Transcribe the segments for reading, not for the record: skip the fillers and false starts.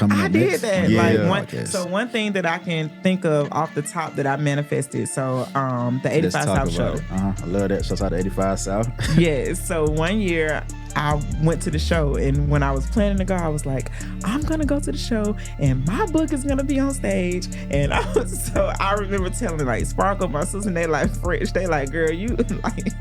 coming I up did next? that. Yeah. So one thing that I can think of off the top that I manifested. So the 85 South show. I love that. Shouts out to 85 South. Yes. So one year I went to the show, and when I was planning to go, I was like, I'm gonna go to the show, and my book is gonna be on stage. And I remember telling like Sparkle, my sister, and they like French, they like, girl, you like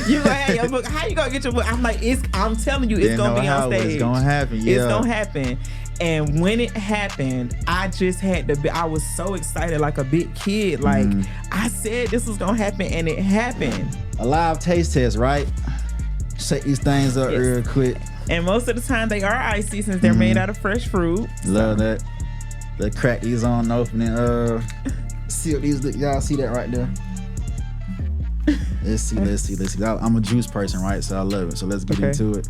you gonna have your book. How you gonna get your book? I'm like, I'm telling you, it's gonna be on stage. It's gonna happen. Yeah. It's gonna happen. And when it happened, I just had to be, I was so excited like a big kid. Like I said this was gonna happen, and it happened. A live taste test, right? Shake these things up real quick. And most of the time they are icy since they're made out of fresh fruit. Love that. Let's crack these on open and see what these look. Y'all see that right there? Let's see. I'm a juice person, right? So I love it. So let's get into it.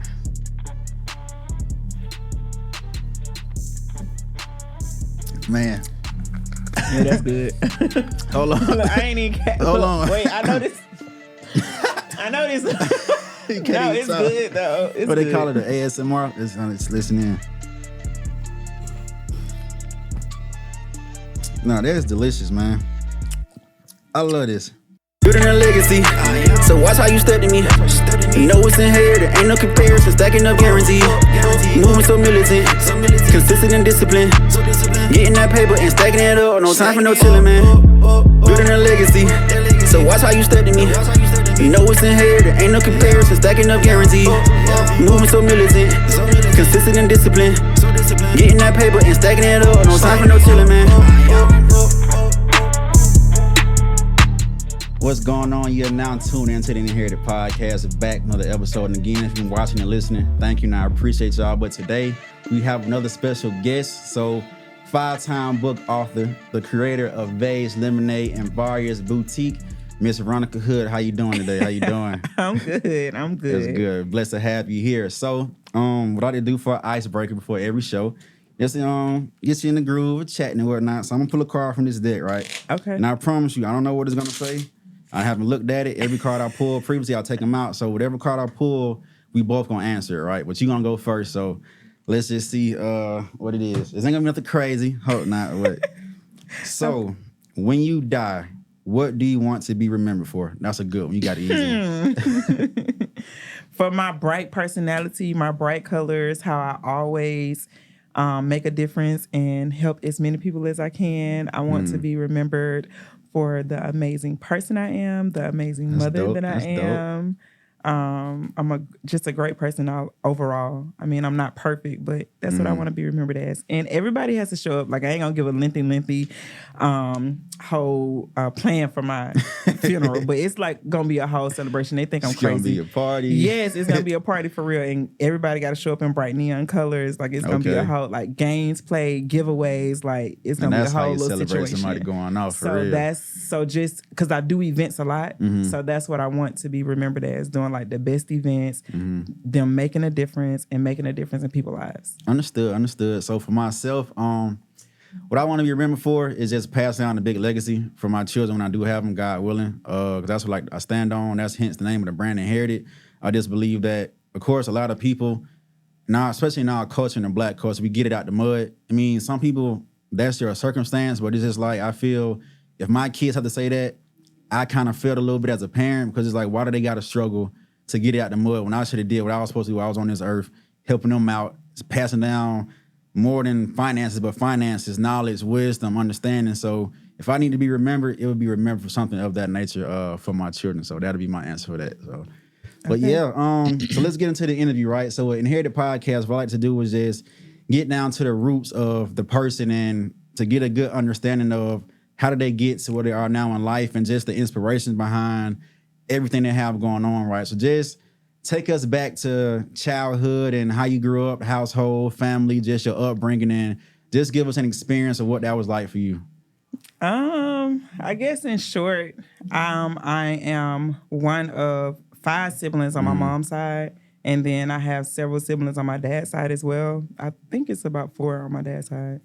Man. Yeah, that's good. Hold on. Look, I ain't even Hold on. Wait, I know this. No, it's good though. It's what good. They call it, the ASMR? Let's listen in. No, that's delicious, man. I love this. Building a legacy, so watch how you step to me. You know it's inherited, ain't no comparison, stacking up guaranteed. Moving so militant, consistent and disciplined. Getting that paper and stacking it up, no time for no chillin', man. Building a legacy, so watch how you step to me. You know it's inherited, ain't no comparison, stacking up guaranteed. Moving so militant, consistent and disciplined. Getting that paper and stacking it up, no time for no chillin', man. What's going on? You're now tuned into the Inherited Podcast. Back another episode. And again, if you've been watching and listening, thank you. Now I appreciate y'all. But today we have another special guest. So 5-time book author, the creator of Vase, Lemonade, and Various Boutique, Miss Veronica Hood. How you doing today? How you doing? I'm good. That's good. Blessed to have you here. So what I do for an icebreaker before every show, just get you in the groove, chatting and whatnot. So I'm gonna pull a card from this deck, right? Okay. And I promise you, I don't know what it's gonna say. I haven't looked at it. Every card I pulled previously, I'll take them out. So whatever card I pull, we both gonna answer it, right? But you gonna go first. So let's just see what it is. It ain't gonna be nothing crazy. Hope not. What? So when you die, what do you want to be remembered for? That's a good one. You got it easy. For my bright personality, my bright colors, how I always make a difference and help as many people as I can. I want to be remembered for the amazing person I am, the amazing mother that I am. I'm just a great person overall. I mean, I'm not perfect, but that's what I want to be remembered as. And everybody has to show up. Like, I ain't gonna give a lengthy whole plan for my funeral, but it's like gonna be a whole celebration. They think I'm crazy. It's gonna be a party. Yes, it's gonna be a party for real, and everybody got to show up in bright neon colors. Like, it's gonna be a whole like games played, giveaways. Like, it's gonna be a whole little situation. Somebody going off for real. So just because I do events a lot, so that's what I want to be remembered as, doing like the best events, them making a difference and making a difference in people's lives. Understood. So for myself, what I want to be remembered for is just pass down the big legacy for my children when I do have them, God willing. Because that's what I stand on. That's hence the name of the brand, Inherited. I just believe that, of course, a lot of people now, especially in our culture, in the Black culture, we get it out the mud. I mean, some people, that's their circumstance, but it's just like, I feel if my kids have to say that, I kind of felt a little bit as a parent, because it's like, why do they got to struggle to get it out the mud when I should have did what I was supposed to do while I was on this earth, helping them out, passing down more than finances, but finances, knowledge, wisdom, understanding. So if I need to be remembered, it would be remembered for something of that nature for my children. So that'll be my answer for that. So, but so let's get into the interview, right? So what Inherited Podcast, what I like to do is just get down to the roots of the person and to get a good understanding of how did they get to where they are now in life and just the inspirations behind everything they have going on, right? So just take us back to childhood and how you grew up, household, family, just your upbringing, and just give us an experience of what that was like for you. I guess in short, I am one of 5 siblings on my mom's side, and then I have several siblings on my dad's side as well. I think it's about 4 on my dad's side.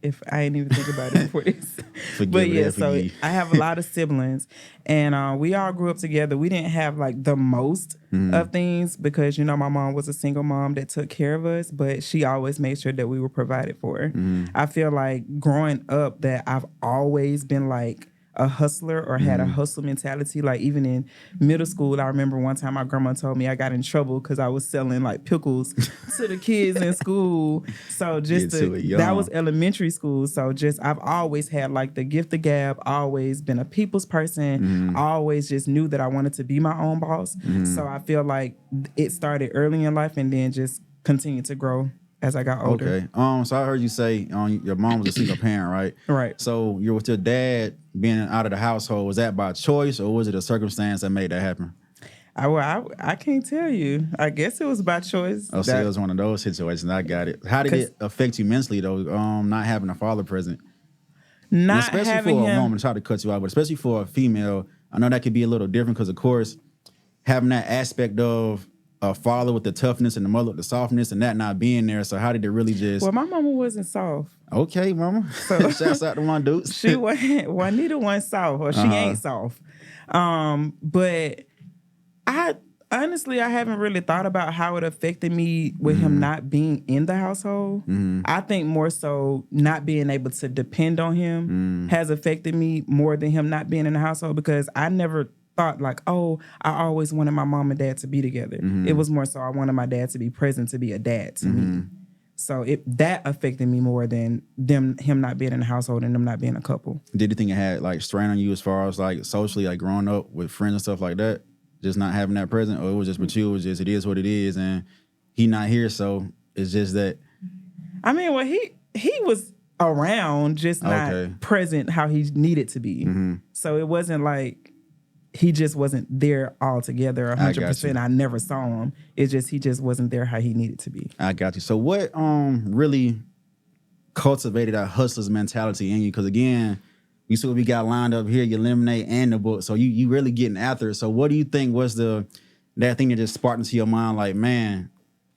if I ain't even think about it before this. Forgive But it, yeah, forgive. so I have a lot of siblings, and we all grew up together. We didn't have like the most of things because you know my mom was a single mom that took care of us, but she always made sure that we were provided for. I feel like growing up that I've always been like a hustler or had a hustle mentality. Like even in middle school, I remember one time my grandma told me I got in trouble because I was selling like pickles to the kids in school. So just Get to it that young. was elementary school. So just I've always had like the gift of gab, always been a people's person, always just knew that I wanted to be my own boss. So I feel like it started early in life and then just continued to grow as I got older. Okay. So I heard you say your mom was a single parent, right? Right. So you're with your dad being out of the household. Was that by choice or was it a circumstance that made that happen? I can't tell you. I guess it was by choice. Oh, so it was one of those situations. I got it. How did it affect you mentally though? Not having a father present, and Not especially having for a him. woman. Try to cut you out, but especially for a female, I know that could be a little different because, of course, having that aspect of a father with the toughness and the mother with the softness, and that not being there. So how did it really just? Well, my mama wasn't soft. Okay, mama. Shouts out to my dudes. She wasn't. Juanita wasn't soft, or she ain't soft. But I honestly, I haven't really thought about how it affected me with him not being in the household. I think more so not being able to depend on him has affected me more than him not being in the household because I never thought like, oh, I always wanted my mom and dad to be together. It was more so I wanted my dad to be present, to be a dad to me. So that affected me more than him not being in the household and them not being a couple. Did you think it had like strain on you as far as like socially, like growing up with friends and stuff like that? Just not having that present, or it was just with you? It was just it is what it is, and he not here, so it's just that. I mean, well, he was around, just not present how he needed to be. So it wasn't like he just wasn't there altogether 100%. I never saw him. It's just he just wasn't there how he needed to be. I got you. So what really cultivated that hustler's mentality in you? Because again, you see what we got lined up here, your lemonade and the book. So you really getting after it. So what do you think was that thing that just sparked into your mind? Like, man,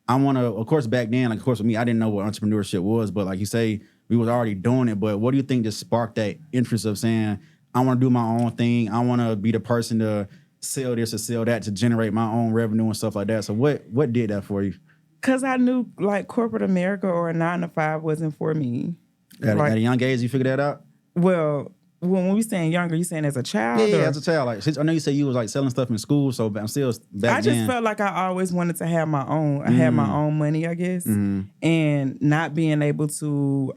I want to, of course, back then, like, of course, with me, I didn't know what entrepreneurship was, but like you say, we was already doing it. But what do you think just sparked that interest of saying, I want to do my own thing. I want to be the person to sell this or sell that to generate my own revenue and stuff like that. So what did that for you? Because I knew like corporate America or a 9-to-5 wasn't for me. At a young age, you figured that out? Well, when we saying younger, you saying as a child? Yeah, as a child. Like, since I know you say you was like selling stuff in school, so I'm still back I just felt like I always wanted to have my own. I had my own money, I guess, and not being able to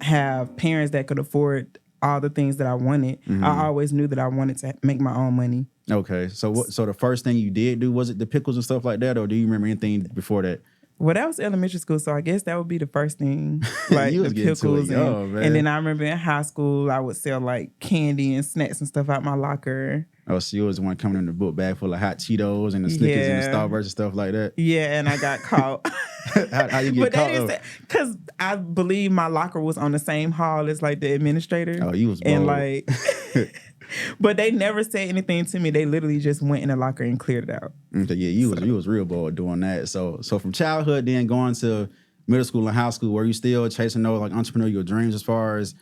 have parents that could afford all the things that I wanted. I always knew that I wanted to make my own money. Okay, so so the first thing you did do, was it the pickles and stuff like that, or do you remember anything before that? Well, that was elementary school, so I guess that would be the first thing, like the pickles. And then I remember in high school, I would sell like candy and snacks and stuff out my locker. Oh, so you was the one coming in the book bag full of hot Cheetos and the Snickers and the Starburst and stuff like that? Yeah, and I got caught. How you get caught? Because I believe my locker was on the same hall as like the administrator. Oh, you was bold. And like... But they never said anything to me. They literally just went in the locker and cleared it out. Okay, yeah, you was real bold doing that. So from childhood, then going to middle school and high school, were you still chasing those like entrepreneurial dreams as far as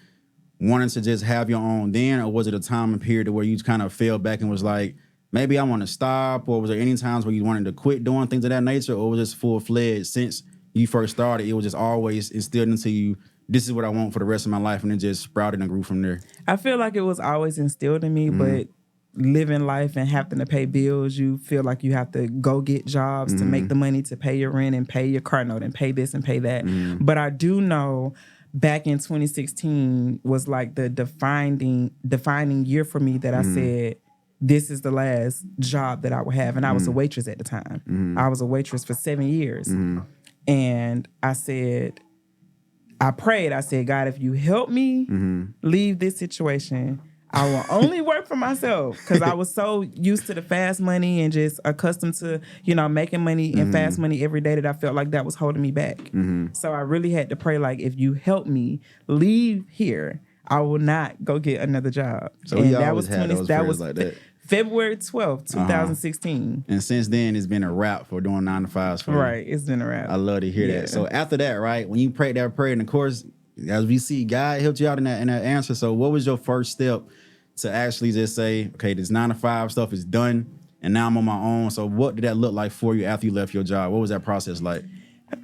wanting to just have your own then, or was it a time and period where you kind of fell back and was like, maybe I want to stop, or was there any times where you wanted to quit doing things of that nature, or was it just full-fledged since you first started, it was just always instilled into you, this is what I want for the rest of my life, and it just sprouted and grew from there? I feel like it was always instilled in me, but living life and having to pay bills, you feel like you have to go get jobs to make the money to pay your rent and pay your car note and pay this and pay that. But I do know back in 2016 was like the defining year for me that I said, this is the last job that I would have. And I was a waitress at the time. I was a waitress for 7 years. And I said, I prayed, I said, God, if you help me leave this situation, I will only work for myself, because I was so used to the fast money and just accustomed to, making money and fast money every day that I felt like that was holding me back. So I really had to pray, like, if you help me leave here, I will not go get another job. So and that was like that. February 12th, 2016. And since then, it's been a wrap for doing 9 to 5s for you. Right, it's been a wrap. I love to hear that. So after that, right, when you prayed that prayer, and of course, as we see, God helped you out in that answer. So what was your first step to actually just say, okay, this 9 to 5 stuff is done, and now I'm on my own? So what did that look like for you after you left your job? What was that process like?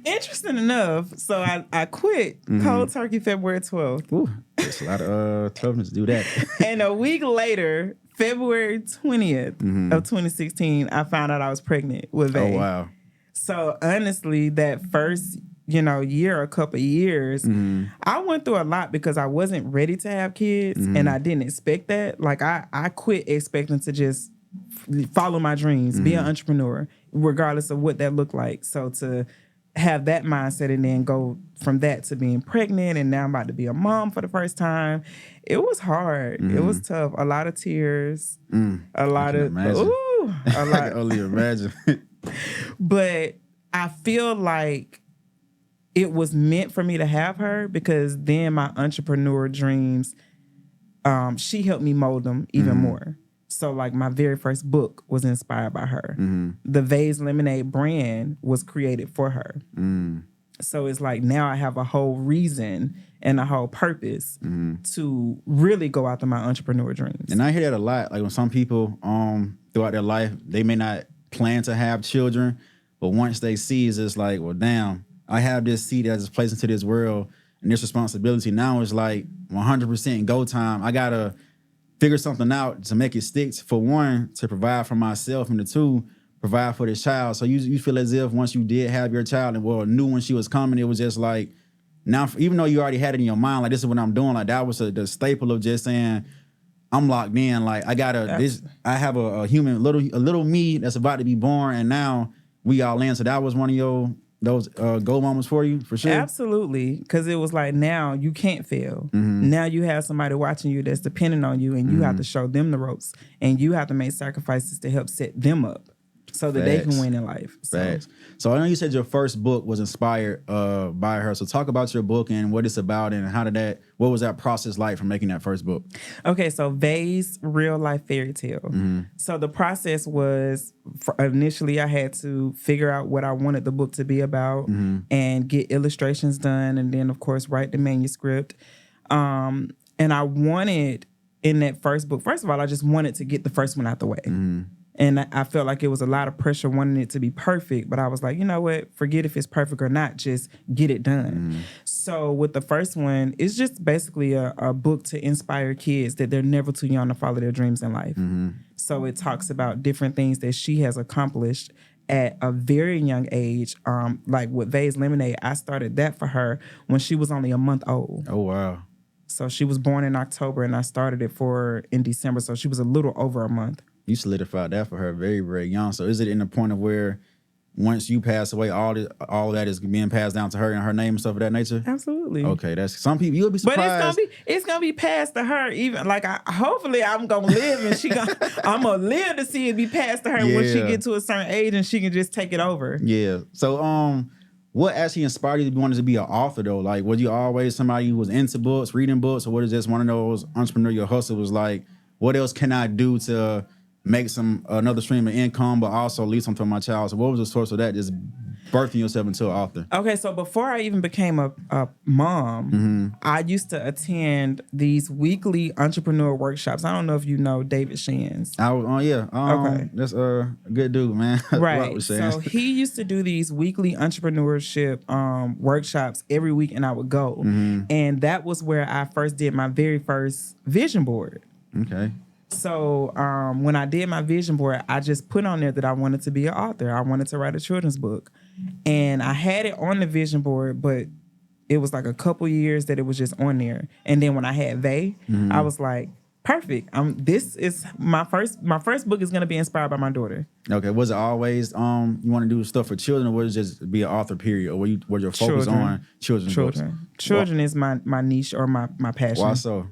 Interesting enough, so I quit cold turkey February 12th. Ooh, there's a lot of toughness to do that. And a week later, February 20th of 2016, I found out I was pregnant with Vay. Oh, wow. So honestly, that first, year or couple of years, I went through a lot because I wasn't ready to have kids and I didn't expect that. Like I quit expecting to just follow my dreams, be an entrepreneur, regardless of what that looked like. So to have that mindset and then go from that to being pregnant and now I'm about to be a mom for the first time, it was hard. It was tough. A lot of tears, a lot of a lot. I can only imagine. But I feel like it was meant for me to have her because then my entrepreneur dreams, she helped me mold them even more. So like my very first book was inspired by her. The Vay's Lemonade brand was created for her. So it's like now I have a whole reason and a whole purpose to really go after my entrepreneur dreams. And I hear that a lot. Like when some people throughout their life, they may not plan to have children, but once they see, it's just like, well, damn, I have this seed that is placed into this world and this responsibility. Now it's like 100% go time. I gotta figure something out to make it stick. For one, to provide for myself, and the two, provide for this child. So you feel as if once you did have your child and knew when she was coming, it was just like, now, even though you already had it in your mind, like this is what I'm doing, like that was the staple of just saying, I'm locked in. Like I have a human, a little me that's about to be born, and now we all in. So that was one of those goal moments for you, for sure? Absolutely, because it was like now you can't fail. Now you have somebody watching you that's depending on you, and you have to show them the ropes, and you have to make sacrifices to help set them up so that they can win in life. So I know you said your first book was inspired by her. So talk about your book and what it's about, and what was that process like for making that first book? Okay, so Vay's Real Life Fairy Tale. So the process was, initially I had to figure out what I wanted the book to be about and get illustrations done, and then of course write the manuscript. And I wanted in that first book, first of all, I just wanted to get the first one out the way. And I felt like it was a lot of pressure wanting it to be perfect. But I was like, you know what? Forget if it's perfect or not. Just get it done. So with the first one, it's just basically a book to inspire kids that they're never too young to follow their dreams in life. So it talks about different things that she has accomplished at a very young age. Like with Vay's Lemonade, I started that for her when she was only a month old. Oh, wow. So she was born in October and I started it for her in December. So she was a little over a month. You solidified that for her very, very young. So is it in the point of where once you pass away, all of that is being passed down to her and her name and stuff of that nature? Absolutely. Okay, that's some people, you'll be surprised. But it's gonna be passed to her. Even like hopefully I'm gonna live and I'm gonna live to see it be passed to her when she get to a certain age and she can just take it over. Yeah. So what actually inspired you to wanted to be an author though? Like, was you always somebody who was into books, reading books, or was it just one of those entrepreneurial hustles? Was like, what else can I do to make another stream of income, but also leave something for my child? So what was the source of that, just birthing yourself into an author? Okay, so before I even became a mom, I used to attend these weekly entrepreneur workshops. I don't know if you know David Shands. Okay. That's a good dude, man. Right. So he used to do these weekly entrepreneurship workshops every week, and I would go. And that was where I first did my very first vision board. Okay. So when I did my vision board, I just put on there that I wanted to be an author. I wanted to write a children's book. And I had it on the vision board, but it was like a couple years that it was just on there. And then when I had Vay, I was like, perfect. This is my first book is going to be inspired by my daughter. Okay. Was it always you want to do stuff for children, or was it just be an author, period? Or was your focus on children's books? Children is my niche or my passion. Why so?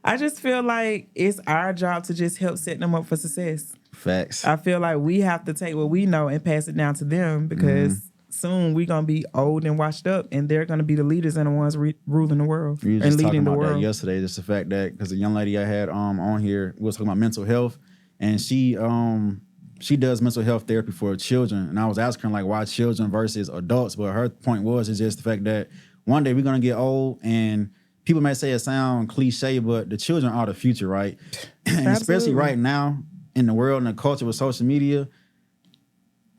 I just feel like it's our job to just help set them up for success. Facts. I feel like we have to take what we know and pass it down to them because soon we're going to be old and washed up and they're going to be the leaders and the ones ruling the world and leading the world. That yesterday, just the fact that, because the young lady I had on here was talking about mental health, and she does mental health therapy for children. And I was asking her, like, why children versus adults? But her point was, it's just the fact that one day we're gonna get old, and people may say it sound cliche, but the children are the future, right? And especially right now in the world and the culture with social media,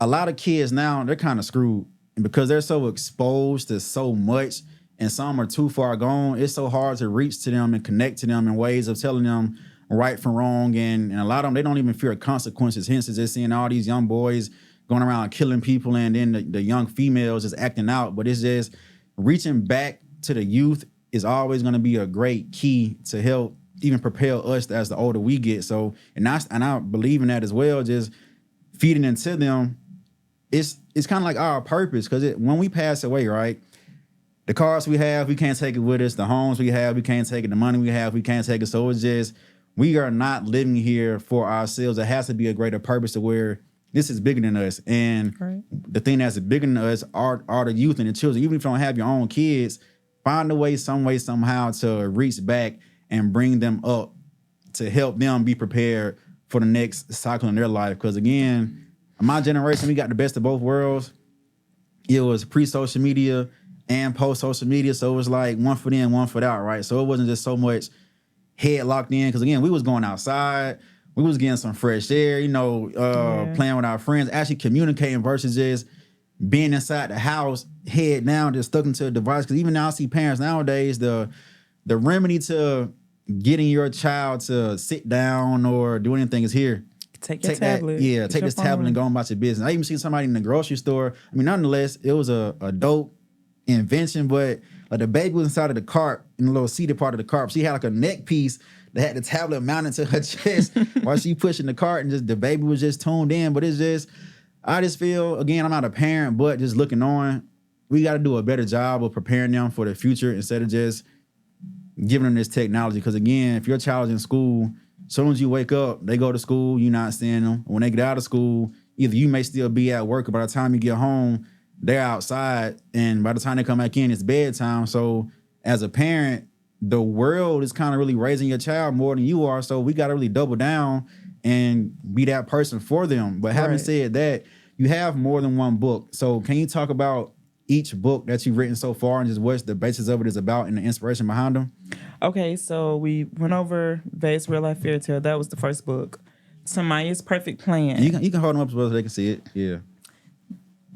a lot of kids now, they're kind of screwed. And because they're so exposed to so much, and some are too far gone, it's so hard to reach to them and connect to them in ways of telling them right from wrong. And a lot of them, they don't even fear consequences. Hence, it's just seeing all these young boys going around killing people, and then the young females just acting out. But it's just reaching back to the youth is always going to be a great key to help even propel us as the older we get. So, and I believe in that as well, just feeding into them. It's kind of like our purpose, because when we pass away, right, the cars we have, we can't take it with us. The homes we have, we can't take it. The money we have, we can't take it. So it's just, we are not living here for ourselves. There has to be a greater purpose to where this is bigger than us. And the thing that's bigger than us are the youth and the children. Even if you don't have your own kids, find a way, somehow to reach back and bring them up to help them be prepared for the next cycle in their life. Because again, my generation, we got the best of both worlds. It was pre-social media and post-social media. So it was like one foot in, one foot out, right? So it wasn't just so much head locked in. Because again, we was going outside. We was getting some fresh air, playing with our friends, actually communicating versus just being inside the house, head down, just stuck into a device. Because even now I see parents nowadays, the remedy to getting your child to sit down or do anything is here. Take tablet. Take this tablet and go on about your business. I even seen somebody in the grocery store. I mean, nonetheless, it was a dope invention, but like the baby was inside of the cart, in the little seated part of the cart. She had like a neck piece that had the tablet mounted to her chest while she pushing the cart, and just the baby was just tuned in. But it's just, I just feel, again, I'm not a parent, but just looking on, we got to do a better job of preparing them for the future instead of just giving them this technology. Because again, if your child's in school, as soon as you wake up, they go to school, you're not seeing them. When they get out of school, either you may still be at work, or by the time you get home, they're outside. And by the time they come back in, it's bedtime. So as a parent, the world is kind of really raising your child more than you are. So we got to really double down and be that person for them. But having said that, you have more than one book. So can you talk about each book that you've written so far and just what the basis of it is about and the inspiration behind them? Okay, so we went over Vay's Real Life Fairy Tale. That was the first book. Tamaya's Perfect Plan. You can hold them up so they can see it. Yeah.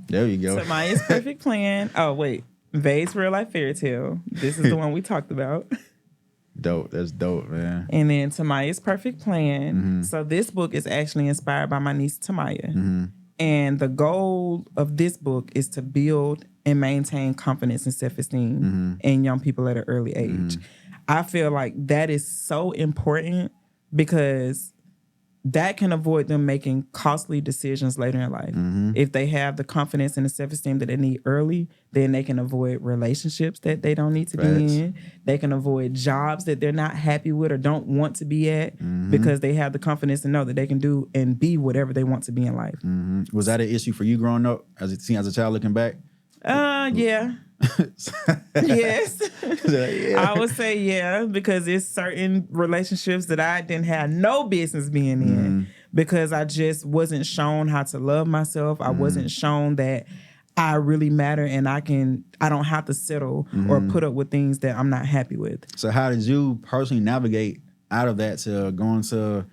There you go. Tamaya's Perfect Plan. Oh, wait. Vay's Real Life Fairy Tale. This is the one we talked about. Dope. That's dope, man. And then Tamaya's Perfect Plan. Mm-hmm. So this book is actually inspired by my niece Tamaya. Mm-hmm. And the goal of this book is to build and maintain confidence and self-esteem in young people at an early age. I feel like that is so important because that can avoid them making costly decisions later in life. If they have the confidence and the self-esteem that they need early, then they can avoid relationships that they don't need to be in. They can avoid jobs that they're not happy with or don't want to be at because they have the confidence to know that they can do and be whatever they want to be in life. Was that an issue for you growing up as a child looking back? Yeah. Yes. I would say yeah, because it's certain relationships that I didn't have no business being in because I just wasn't shown how to love myself. I wasn't shown that I really matter and I don't have to settle or put up with things that I'm not happy with. So how did you personally navigate out of that to going to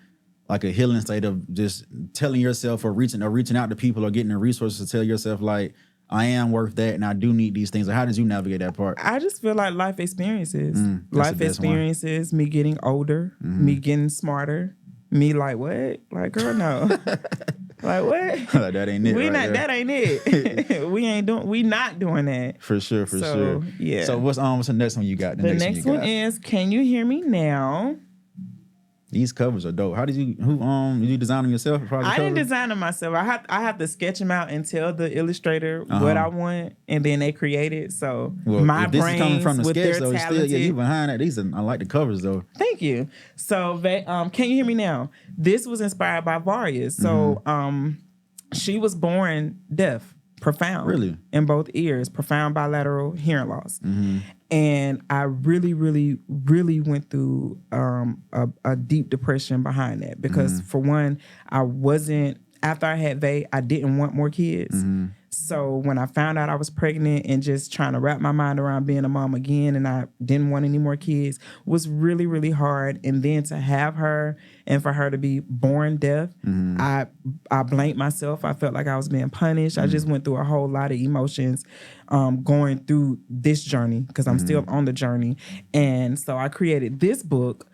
like a healing state of just telling yourself or reaching out to people or getting the resources to tell yourself like, I am worth that and I do need these things? Or how did you navigate that part? I just feel like life experiences. Life experiences, me getting older, me getting smarter, me like, what? Like, girl, no. Like, what? That ain't it. That ain't it. We not doing that. For sure. Yeah. So what's the next one you got? The next one is Can You Hear Me Now? These covers are dope. Did you design them yourself? I didn't design them myself. I have to sketch them out and tell the illustrator what I want, and then they create it. So my brains is coming from the with sketch, their talented. You behind that. I like the covers though. Thank you. So Can You Hear Me Now? This was inspired by Varia. So she was born deaf, profound, really, in both ears, profound bilateral hearing loss. And I really, really, really went through a deep depression behind that because for one, after I had Vay, I didn't want more kids. So when I found out I was pregnant and just trying to wrap my mind around being a mom again, and I didn't want any more kids, was really, really hard. And then to have her and for her to be born deaf, I blamed myself. I felt like I was being punished. I just went through a whole lot of emotions going through this journey, because I'm still on the journey. And so I created this book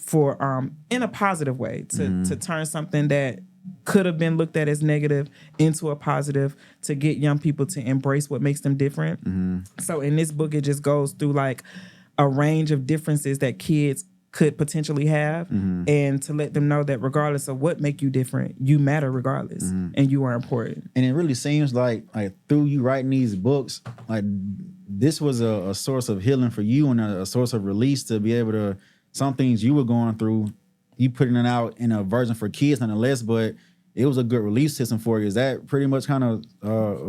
for in a positive way to turn something that could have been looked at as negative into a positive, to get young people to embrace what makes them different. So in this book, it just goes through like a range of differences that kids could potentially have, and to let them know that regardless of what make you different, you matter regardless, and you are important. And it really seems like through you writing these books, like this was a source of healing for you and a source of release to be able to, some things you were going through, you putting it out in a version for kids nonetheless, but it was a good release system for you. Is that pretty much kind of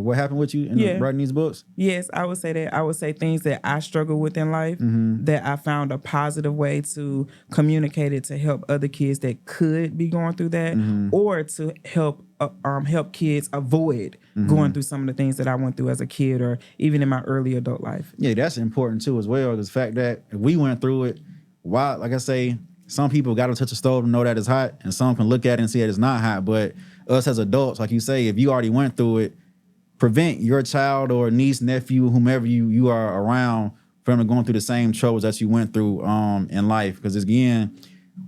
what happened with you in writing these books? Yes, I would say that. I would say things that I struggle with in life, that I found a positive way to communicate it to help other kids that could be going through that, or to help kids avoid going through some of the things that I went through as a kid or even in my early adult life. Yeah, that's important too as well. Because the fact that if we went through it, why, like I say, some people got to touch a stove to know that it's hot, and some can look at it and see that it's not hot. But us as adults, like you say, if you already went through it, prevent your child or niece, nephew, whomever you are around from going through the same troubles that you went through in life. Because again,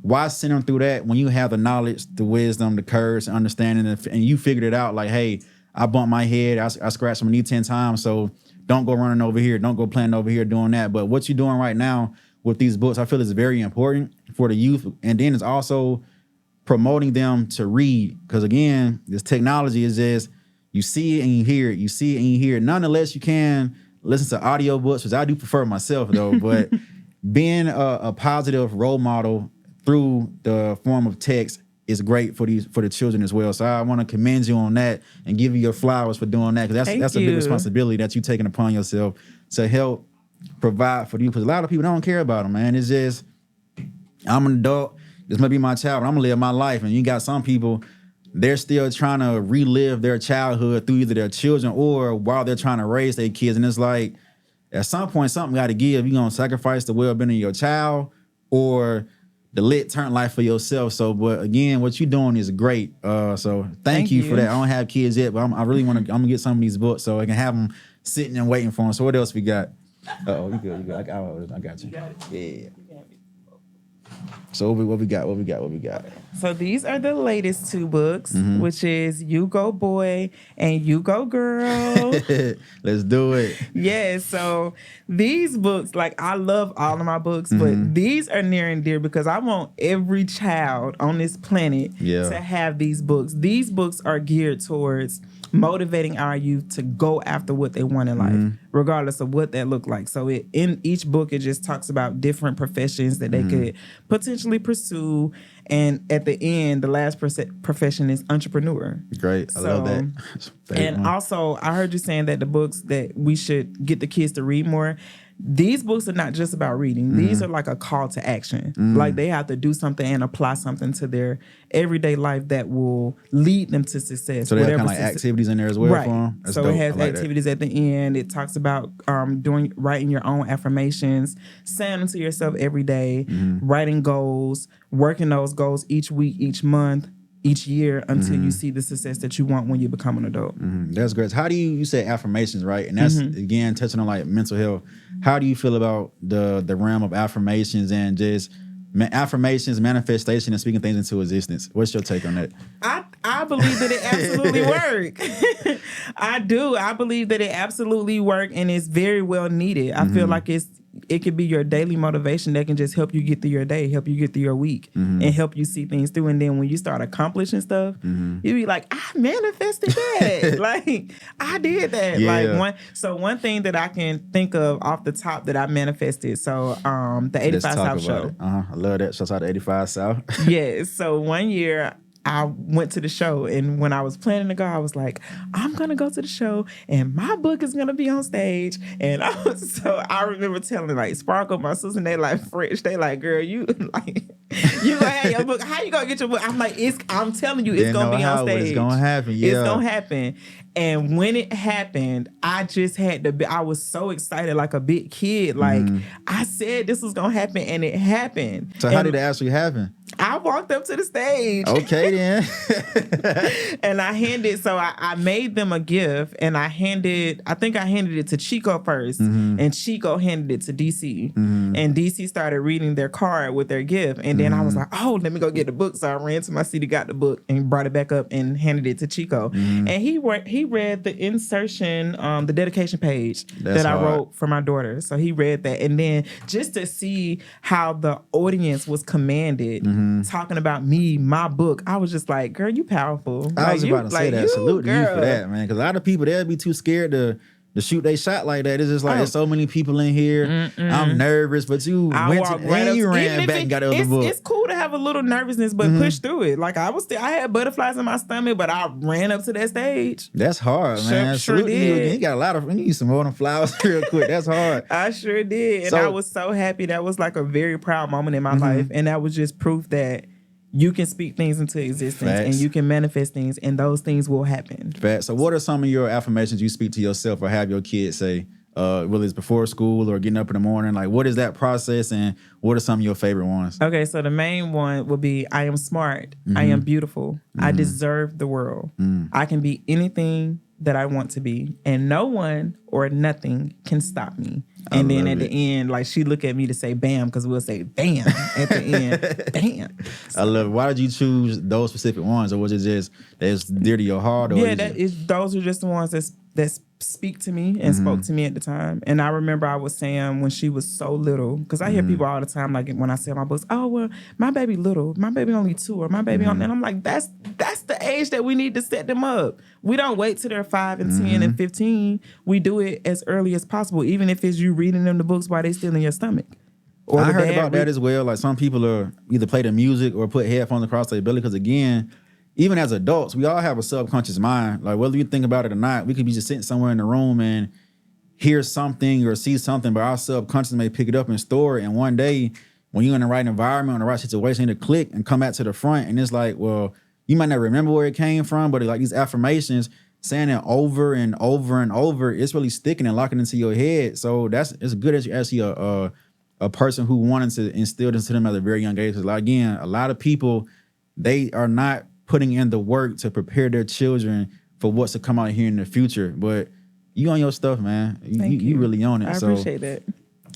why send them through that when you have the knowledge, the wisdom, the courage, the understanding, and you figured it out? Like, hey, I bumped my head, I scratched my knee 10 times, so don't go running over here, don't go planning over here doing that. But what you're doing right now with these books, I feel is very important for the youth. And then it's also promoting them to read. Because again, this technology is just, you see it and you hear it. You see it and you hear it. Nonetheless, you can listen to audiobooks, which I do prefer myself though. But being a positive role model through the form of text is great for the children as well. So I want to commend you on that and give you your flowers for doing that. Because that's a big responsibility that you're taking upon yourself to help provide for you, because a lot of people don't care about them, man. It's just, I'm an adult, this might be my child, but I'm gonna live my life. And you got some people, they're still trying to relive their childhood through either their children or while they're trying to raise their kids. And it's like, at some point, something got to give. You're gonna sacrifice the well-being of your child or the lit turn life for yourself. So, but again, what you're doing is great. So thank you for that. I don't have kids yet, but I really want to, I'm gonna get some of these books so I can have them sitting and waiting for them. So what else we got? You good. I got you. Yeah. So what we got? So these are the latest two books, which is You Go Boy and You Go Girl. Let's do it. Yeah, so these books, like, I love all of my books, but these are near and dear because I want every child on this planet to have these books. These books are geared towards motivating our youth to go after what they want in life, regardless of what that look like. So in each book, it just talks about different professions that they could potentially pursue. And at the end, the last profession is entrepreneur. Great. I love that. And also, I heard you saying that the books that we should get the kids to read more. These books are not just about reading. These are like a call to action. Like they have to do something and apply something to their everyday life that will lead them to success. So they have kind of like activities in there as well for them? That's so dope. It has activities at the end. It talks about writing your own affirmations, saying them to yourself every day, writing goals, working those goals each week, each month, each year until you see the success that you want when you become an adult. That's great. How do you say affirmations, right? And that's again touching on like mental health. How do you feel about the realm of affirmations and just affirmations, manifestation, and speaking things into existence? What's your take on that? I believe that it absolutely works. I do. I believe that it absolutely works and it's very well needed. I feel like it could be your daily motivation that can just help you get through your day, help you get through your week, and help you see things through. And then when you start accomplishing stuff, you be like, I manifested that. Like, I did that. Yeah. Like one thing that I can think of off the top that I manifested. So the 85 South show. I love that. Shouts out to 85 South. Yes. So one year I went to the show, and when I was planning to go, I was like, I'm gonna go to the show, and my book is gonna be on stage. And I remember telling like Sparkle, my sister, and they like French, they like, girl, you like you gonna have your book. How you gonna get your book? I'm like, I'm telling you, it's gonna be on stage. It's gonna happen. Yeah, it's gonna happen. And when it happened, I just had to be, I was so excited like a big kid. Like I said this was gonna happen, and it happened. So how did it actually happen? I walked up to the stage. Okay then. And I made them a gift, and I think I handed it to Chico first, and Chico handed it to DC. And DC started reading their card with their gift. And then I was like, oh, let me go get the book. So I ran to my city, got the book, and brought it back up and handed it to Chico. And he read the insertion, the dedication page that I wrote for my daughter. So he read that. And then just to see how the audience was commanded, talking about me, my book, I was just like, girl, you powerful. I was about to say that. Salute to you for that, man. Because a lot of people, they'll be too scared to shoot they shot like that. It's just like, there's so many people in here. I'm nervous, but you ran back and got the other book. It's cool to have a little nervousness, but push through it. Like I had butterflies in my stomach, but I ran up to that stage. That's hard, man. Sure did. You got you need some more than flowers real quick. That's hard. I sure did. And I was so happy. That was like a very proud moment in my life. And that was just proof that you can speak things into existence. Facts. And you can manifest things, and those things will happen. Facts. So what are some of your affirmations you speak to yourself or have your kids say, whether it's before school or getting up in the morning? Like, what is that process, and what are some of your favorite ones? Okay, so the main one would be, I am smart. I am beautiful. I deserve the world. I can be anything that I want to be, and no one or nothing can stop me. And then at the end, like, she look at me to say bam, because we'll say bam at the end. Bam. I love it. Why did you choose those specific ones? Or was it just that's dear to your heart? Or those are just the ones that speak to me and spoke to me at the time. And I remember I was saying when she was so little, because I hear people all the time, like when I sell my books, oh, well, my baby little, my baby only 2, or my baby and I'm like, that's the age that we need to set them up. We don't wait till they're 5 and 10 and 15. We do it as early as possible, even if it's you reading them the books while they still in your stomach. Or I heard about that as well. Like, some people are either play the music or put headphones across their belly, because again, even as adults, we all have a subconscious mind. Like, whether you think about it or not, we could be just sitting somewhere in the room and hear something or see something, but our subconscious may pick it up and store it. And one day, when you're in the right environment, in the right situation, it'll click and come back to the front. And it's like, well, you might not remember where it came from, but like these affirmations, saying it over and over and over, it's really sticking and locking into your head. So it's good as you actually a person who wanted to instill this into them at a very young age. Because, like, again, a lot of people, they are not putting in the work to prepare their children for what's to come out here in the future. But you on your stuff, man. You really on it. I appreciate it.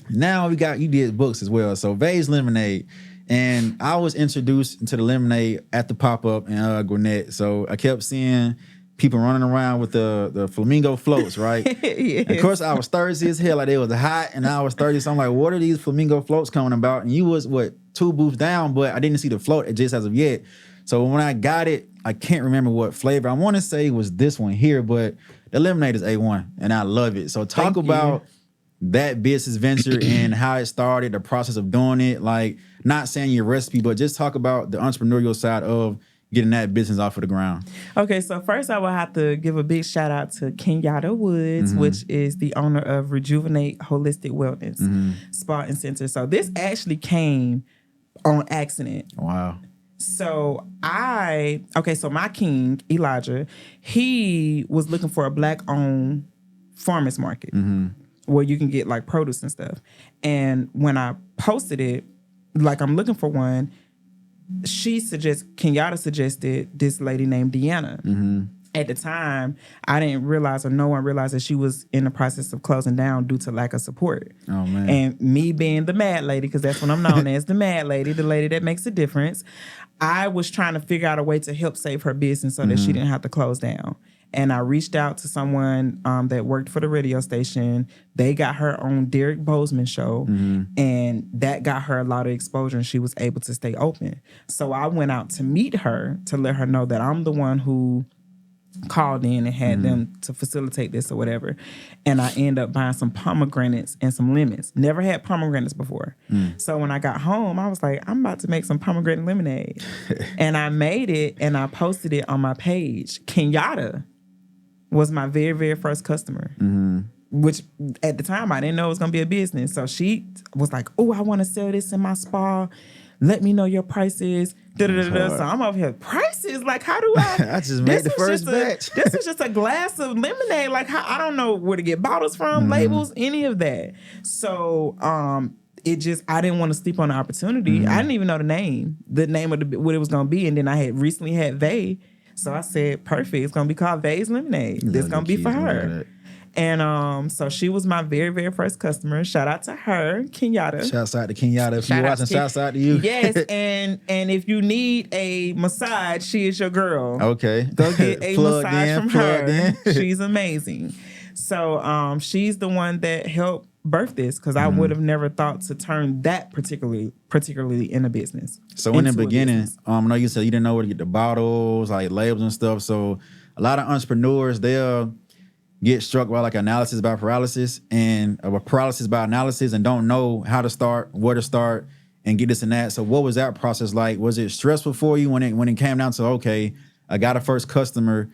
Now you did books as well. So Vase Lemonade. And I was introduced to the lemonade at the pop-up in Gwinnett. So I kept seeing people running around with the flamingo floats, right? Yes. And of course, I was thirsty as hell. Like, it was hot and I was thirsty. So I'm like, what are these flamingo floats coming about? And you was, 2 booths down, but I didn't see the float just as of yet. So when I got it, I can't remember what flavor. I want to say it was this one here, but the lemonade is A1 and I love it. So talk about that business venture and how it started, the process of doing it. Like, not saying your recipe, but just talk about the entrepreneurial side of getting that business off of the ground. Okay, so first I will have to give a big shout out to Kenyatta Woods, which is the owner of Rejuvenate Holistic Wellness Spa and Center. So this actually came on accident. Wow. So so my king, Elijah, he was looking for a Black-owned farmers market where you can get like produce and stuff. And when I posted it, like, I'm looking for one, Kenyatta suggested this lady named Deanna. At the time, I didn't realize, or no one realized, that she was in the process of closing down due to lack of support. Oh, man. And me being the mad lady, because that's what I'm known as, the mad lady, the lady that makes a difference, I was trying to figure out a way to help save her business so that she didn't have to close down. And I reached out to someone that worked for the radio station. They got her on Derek Bozeman show, and that got her a lot of exposure, and she was able to stay open. So I went out to meet her to let her know that I'm the one who called in and had them to facilitate this or whatever. And I end up buying some pomegranates and some lemons. Never had pomegranates before. So when I got home, I was like, I'm about to make some pomegranate lemonade. And I made it and I posted it on my page. Kenyatta was my very, very first customer. Which at the time I didn't know it was gonna be a business. So she was like, oh, I want to sell this in my spa. Let me know your prices. So I'm over here. Prices? Like, how do I? I just made the first batch. This is just a glass of lemonade. Like, I don't know where to get bottles from, labels, any of that. So, I didn't want to sleep on the opportunity. I didn't even know the name of what it was going to be. And then I had recently had Vay. So I said, perfect. It's going to be called Vay's Lemonade. This going to be for her. And so she was my very, very first customer. Shout out to her, Kenyatta. Shouts out to Kenyatta. If you're watching, shouts out to you. Yes, and if you need a massage, she is your girl. Okay. Go get a massage from her. She's amazing. So she's the one that helped birth this because I would have never thought to turn that particularly in a business. So in the beginning, I know you said you didn't know where to get the bottles, like labels and stuff. So a lot of entrepreneurs, they'll get struck by like analysis by paralysis and paralysis by analysis and don't know how to start, where to start, and get this and that. So what was that process like? Was it stressful for you when it came down to, okay, I got a first customer,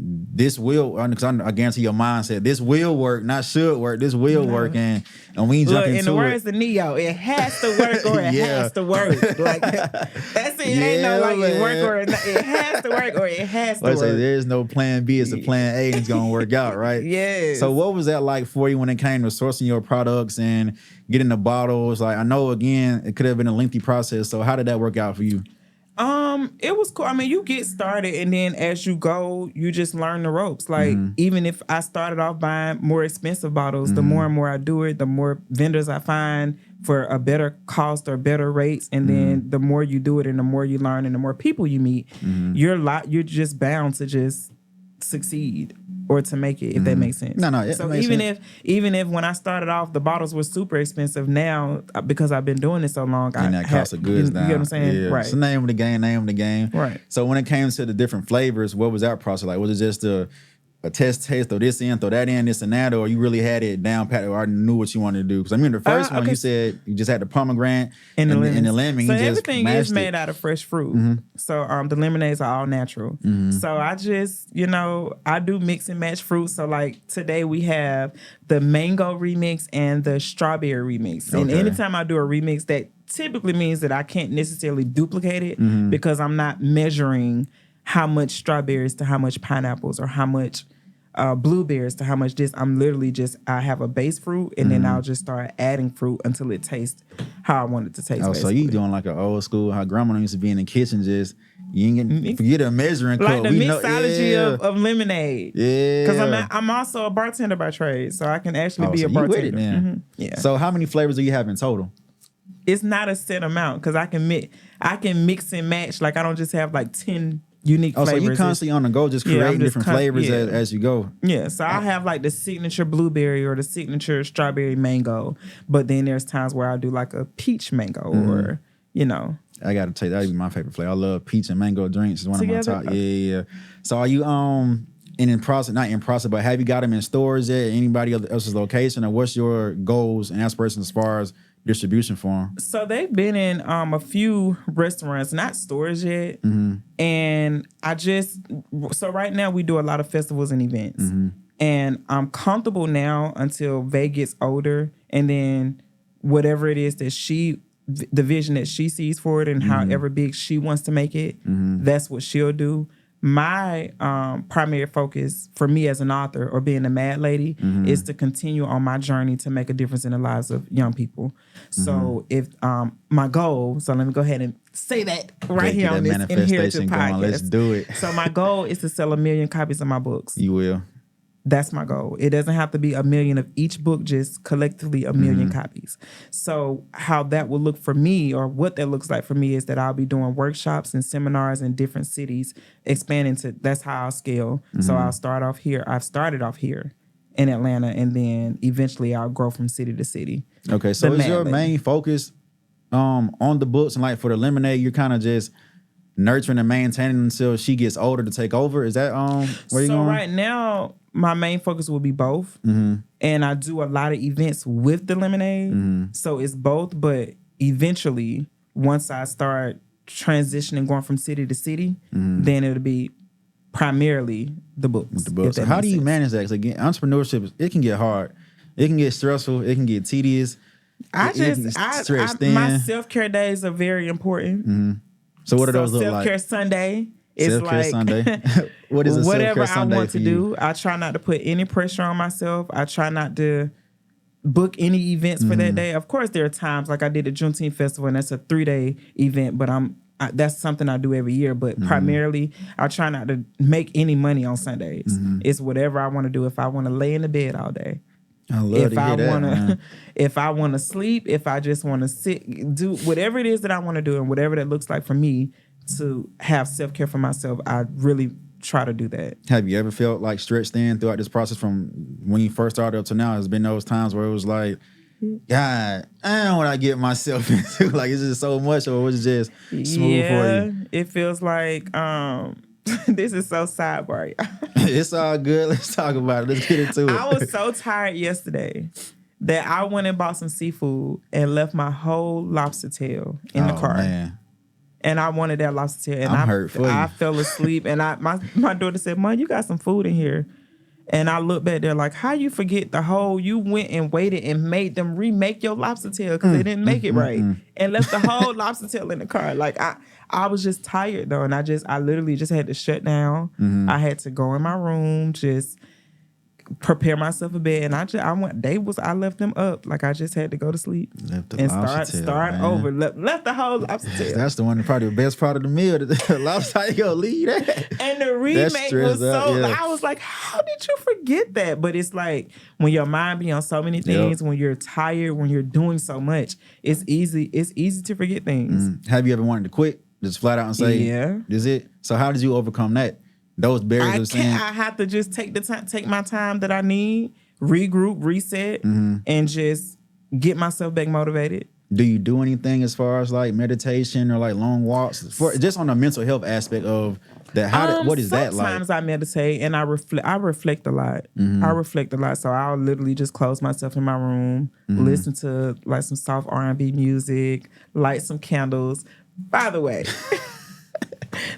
this will, because I guarantee your mind said this will work, not should work. This will work, and we jump into it. In the words of Neo, it has to work or it has to work. Like that's it. It ain't no like it work or it has to work or it has to work. Say there's no plan B. It's a plan A. And it's gonna work out, right? Yes. So what was that like for you when it came to sourcing your products and getting the bottles? Like I know again, it could have been a lengthy process. So how did that work out for you? It was cool. I mean, you get started and then as you go, you just learn the ropes. Like even if I started off buying more expensive bottles, the more and more I do it, the more vendors I find for a better cost or better rates. And then the more you do it and the more you learn and the more people you meet, you're just bound to just succeed or to make it, if that makes sense. No. So even if when I started off, the bottles were super expensive, now because I've been doing it so long, and that cost of goods down. You know what I'm saying? Yeah. Right. It's the name of the game. Right. So when it came to the different flavors, what was that process like? Was it just a test, throw this in, throw that in, this and that, or you really had it down pat or already knew what you wanted to do? Because I mean, the first one you said you just had the pomegranate and the lemon. So you just everything is made out of fresh fruit. So the lemonades are all natural. So I just, I do mix and match fruit. So like today we have the mango remix and the strawberry remix. And anytime I do a remix, that typically means that I can't necessarily duplicate it because I'm not measuring how much strawberries to how much pineapples or how much blueberries to how much this. I'm literally I have a base fruit and then I'll just start adding fruit until it tastes how I want it to taste. Oh, so you doing like an old school, how grandma used to be in the kitchen, just you ain't getting, forget a measuring cup. Like the mixology of lemonade. Yeah. Because I'm also a bartender by trade, so I can actually be a bartender. You with it, man. Yeah. So how many flavors do you have in total? It's not a set amount because I can mix and match. Like I don't just have like 10 unique flavors. So you constantly on the go, just creating different flavors as you go. Yeah, so I have like the signature blueberry or the signature strawberry mango, but then there's times where I do like a peach mango or, I got to tell you, that'd be my favorite flavor. I love peach and mango drinks. It's one of my top. Yeah. So are you in process, not in process, but have you got them in stores at anybody else's location, or what's your goals and aspirations as far as distribution for them? So they've been in a few restaurants, not stores yet. And so right now we do a lot of festivals and events. And I'm comfortable now until Vay gets older. And then whatever it is that the vision that she sees for it and however big she wants to make it, that's what she'll do. My primary focus for me as an author or being a mad lady is to continue on my journey to make a difference in the lives of young people. So if my goal, so let me go ahead and say that right here on this Inherited podcast. Let's do it. So my goal is to sell 1 million copies of my books. You will. That's my goal. It doesn't have to be 1 million of each book, just collectively 1 million copies. So how that will look for me, or what that looks like for me, is that I'll be doing workshops and seminars in different cities, expanding to, that's how I'll scale. So I'll start off here. I've started off here in Atlanta, and then eventually I'll grow from city to city. Okay, so is your main focus on the books, and like for the lemonade, you're kind of just nurturing and maintaining until she gets older to take over? Is that where you So going? right now, my main focus will be both. Mm-hmm. And I do a lot of events with the lemonade. Mm-hmm. So it's both, but eventually, once I start transitioning, going from city to city, then it'll be primarily the books. The books. So how do you manage that? Because again, entrepreneurship, it can get hard. It can get stressful. It can get tedious. My self-care days are very important. So what do those look like? Self-care Sunday is Self-care like Sunday. What is a whatever self-care I Sunday want for to you? do. I try not to put any pressure on myself. I try not to book any events for that day. Of course, there are times like I did a Juneteenth festival, and that's a 3-day event, but that's something I do every year. But primarily, I try not to make any money on Sundays. It's whatever I want to do. If I want to lay in the bed all day, I love to hear that, man. if I want to sleep, if I just want to sit, do whatever it is that I want to do, and whatever that looks like for me to have self-care for myself, I really try to do that. Have you ever felt like stretched thin throughout this process from when you first started up to now? Has been those times where it was like, God, I don't know what I get myself into. Like, is it so much, or was it just smooth for you? It feels like this is so sidebar. It's all good. Let's talk about it. Let's get into it. I was so tired yesterday that I went and bought some seafood and left my whole lobster tail in the car. Man. And I wanted that lobster tail. And I'm hurt for you. I fell asleep. And my daughter said, Mom, you got some food in here. And I looked back there like, how you forget you went and waited and made them remake your lobster tail because they didn't make it right. And left the whole lobster tail in the car. Like, I was just tired though. And I literally just had to shut down. I had to go in my room, just prepare myself a bed. And I left them up. Like, I just had to go to sleep and start over. Left the whole lobster tail. That's the one, probably the best part of the meal. The lobster, how you gonna leave that? And the remake was I was like, how did you forget that? But it's like when your mind be on so many things, when you're tired, when you're doing so much, it's easy to forget things. Have you ever wanted to quit? Just flat out and say, yeah. Is it? So how did you overcome that? Those barriers of saying, I have to just take my time that I need, regroup, reset, and just get myself back motivated. Do you do anything as far as like meditation or like long walks just on the mental health aspect of that? What is that like? Sometimes I meditate and I reflect a lot. I reflect a lot. So I'll literally just close myself in my room, listen to like some soft R&B music, light some candles. By the way,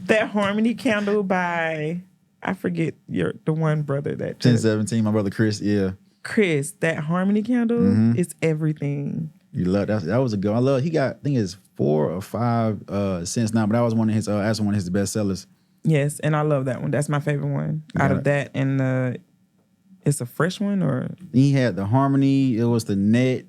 that Harmony candle by, I forget the one brother that 1017, my brother Chris, Chris, that Harmony candle is everything. You love that. That was a good. I love. He got, I think it's 4 or 5 cents now, but that was one of his. That's one of his best sellers. Yes, and I love that one. That's my favorite one out of that. And it's a fresh one, or he had the Harmony. It was the net.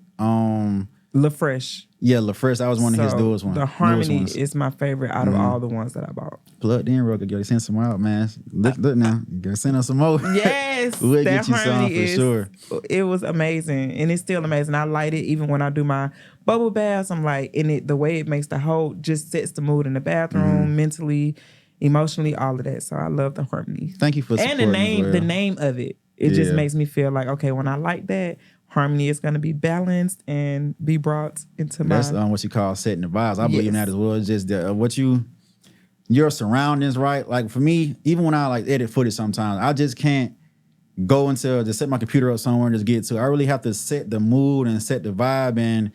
La Fresh. Yeah, La Fresh. That was one of his newest ones. The Harmony is my favorite out of all the ones that I bought. Plugged in, real good. You gotta send some out, man. Look now. You gotta send us some more. Yes, we'll get you some for sure. It was amazing, and it's still amazing. I light it even when I do my bubble baths. I'm like, the way it makes the whole just sets the mood in the bathroom, mentally, emotionally, all of that. So I love the Harmony. Thank you for supporting the name of it. It just makes me feel like, okay, when I like that, Harmony is going to be balanced and be brought into my... That's what you call setting the vibes. I believe in that as well. It's just your surroundings, right? Like for me, even when I like edit footage sometimes, I just can't go into just set my computer up somewhere and just get to it. I really have to set the mood and set the vibe and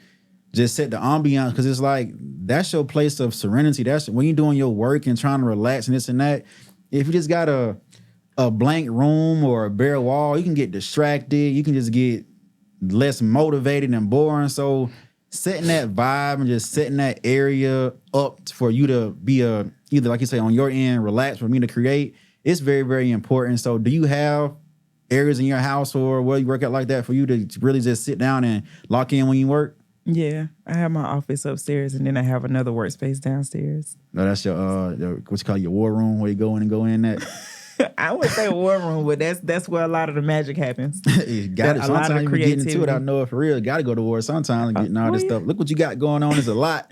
just set the ambiance, because it's like that's your place of serenity. That's when you're doing your work and trying to relax and this and that. If you just got a blank room or a bare wall, you can get distracted. You can just get less motivated and boring. So setting that vibe and just setting that area up for you to be either, like you say, on your end, relax, for me to create, it's very, very important. So do you have areas in your house or where you work out like that for you to really just sit down and lock in when you work? Yeah, I have my office upstairs and then I have another workspace downstairs. No, that's your what you call your war room, where you go in and go in that. I wouldn't say war room, but that's where a lot of the magic happens. You got it. Sometimes you get into it. I know it for real. Got to go to war sometimes and getting all this stuff. Look what you got going on. It's a lot.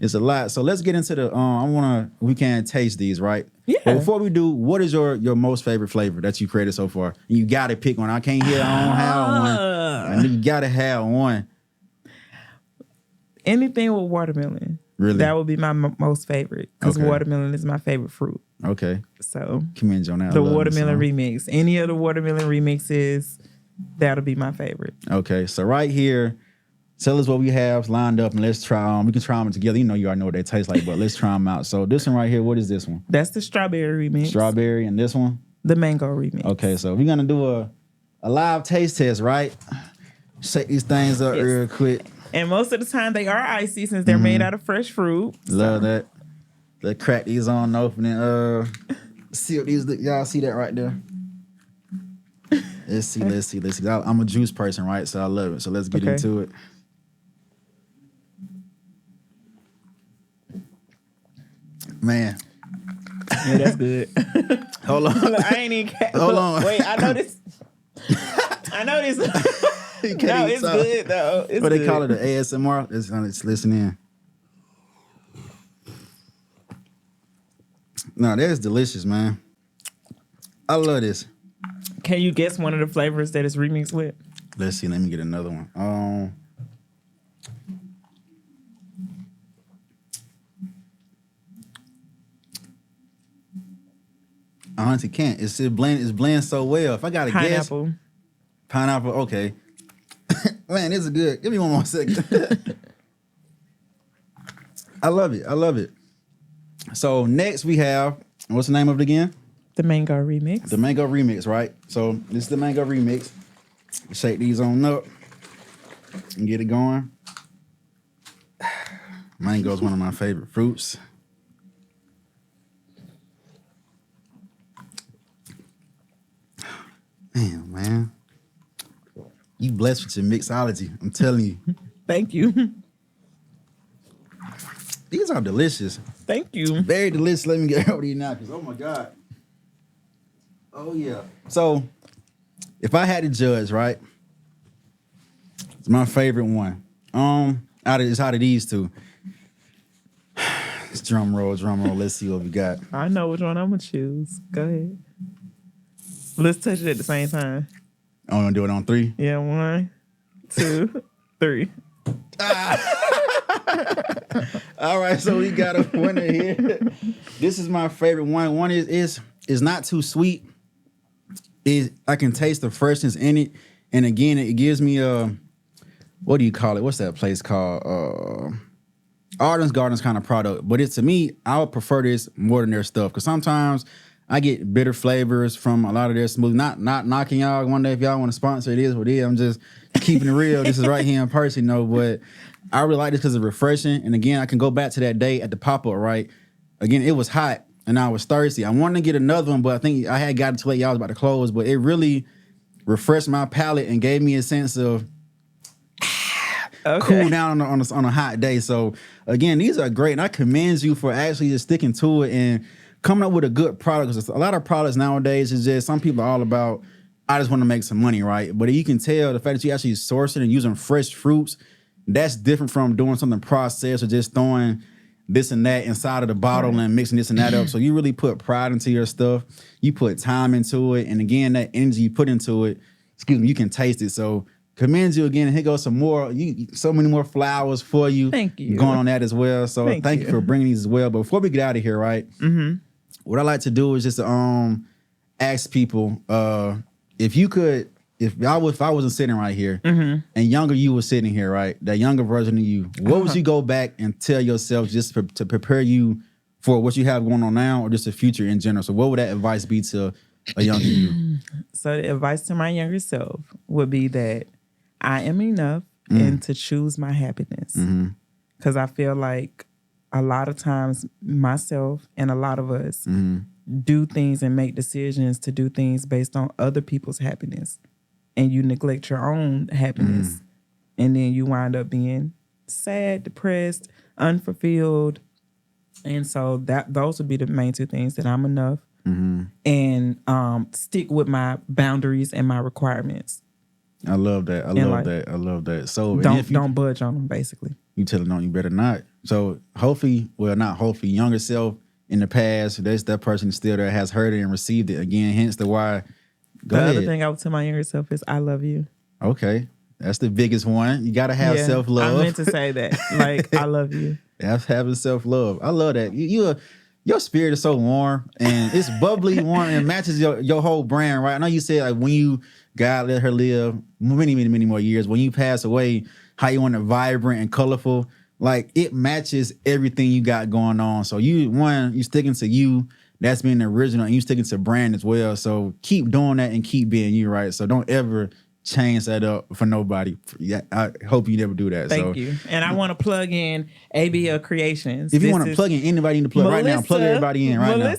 It's a lot. So let's get into the. We can taste these, right? Yeah. But before we do, what is your most favorite flavor that you created so far? You got to pick one. I can't hear. I don't have one. I know you got to have one. Anything with watermelon. Really? That would be my most favorite because Okay. watermelon is my favorite fruit. Okay. So Commend you on that. I the love this watermelon song. remix, any of the watermelon remixes, that'll be my favorite. Okay, so right here, tell us what we have lined up and let's try them. We can try them together. You know, you already know what they taste like, but let's try them out. So this one right here, what is this one? That's the strawberry remix. Strawberry, and this one? The mango remix. Okay, so we're gonna do a live taste test, right? Shake these things up Yes. real quick. And most of the time they are icy since they're made out of fresh fruit. Love that. Let's crack these on open and see what these look. Y'all see that right there? Let's see. I'm a juice person, right? So I love it. So let's get Okay. into it. Man, Yeah, that's good. hold on. Look, I ain't even. Hold on. Wait, I know this. I know this. You can't No, even it's talk. good though. It's What they good. call it, the ASMR? Let's listen in. No, that's delicious, man. I love this. Can you guess one of the flavors that it's remixed with? Let's see. Let me get another one. I honestly can't. It's blend so well. If I gotta guess, pineapple. Okay. Man, this is good. Give me one more second. I love it. So next we have, what's the name of it again? The mango remix. The mango remix, right? So this is the mango remix. Shake these on up and get it going. Mango is one of my favorite fruits. Man. You blessed with your mixology. I'm telling you. Thank you. These are delicious. Thank you. Very delicious. Let me get over these napkins. Oh my God. Oh yeah. So if I had to judge, right? It's my favorite one. Out of these two. It's drum roll. Let's see what we got. I know which one I'm gonna choose. Go ahead. Let's touch it at the same time. I'm gonna do it on 3. Yeah, 1, 2, 3. All right, so we got a winner here. This is my favorite one. One is not too sweet. I can taste the freshness in it, and again, it gives me what do you call it? What's that place called? Arden's Gardens kind of product. But to me, I would prefer this more than their stuff because sometimes I get bitter flavors from a lot of their smoothie. Not knocking y'all. One day if y'all want to sponsor, it is what it is. I'm just keeping it real. This is right here in person, but I really like this because it's refreshing. And again, I can go back to that day at the pop-up, right? Again, it was hot and I was thirsty. I wanted to get another one, but I think I had got it too late. Y'all was about to close, but it really refreshed my palate and gave me a sense of cool down on a hot day. So again, these are great, and I commend you for actually just sticking to it and coming up with a good product. Because a lot of products nowadays is just some people are all about, I just want to make some money, right? But you can tell the fact that you actually sourcing and using fresh fruits, that's different from doing something processed or just throwing this and that inside of the bottle and mixing this and that up. So you really put pride into your stuff. You put time into it, and again, that energy you put into it, you can taste it. So commend you again, and here goes some more. So many more flowers for you. Thank you. Going on that as well. So thank you for bringing these as well. But before we get out of here, right? Mm-hmm. What I like to do is just ask people if I wasn't sitting right here and younger you was sitting here, right? That younger version of you, what would you go back and tell yourself just to prepare you for what you have going on now or just the future in general? So what would that advice be to a younger you? So the advice to my younger self would be that I am enough and to choose my happiness. Because I feel like a lot of times myself and a lot of us do things and make decisions to do things based on other people's happiness. And you neglect your own happiness. And then you wind up being sad, depressed, unfulfilled. And so those would be the main two things, that I'm enough and stick with my boundaries and my requirements. I love that. I love that. So Don't budge on them, basically. You tell them, no, you better not. So younger self in the past, there's that person still there has heard it and received it again. Hence the why. Go ahead. Other thing I would tell my younger self is I love you. Okay. That's the biggest one. You got to have self-love. I meant to say that. Like, I love you. That's having self-love. I love that. Your spirit is so warm and it's bubbly, warm, and matches your whole brand, right? I know you said like when you God let her live many, many, many more years. When you pass away, how you want it vibrant and colorful. Like it matches everything you got going on. So you sticking to you. That's being original, and you sticking to brand as well. So keep doing that and keep being you, right? So don't ever change that up for nobody. Yeah, I hope you never do that. Thank you. And I want to plug in ABL Creations. If you want to plug in anybody in the plug right now, plug everybody in right now.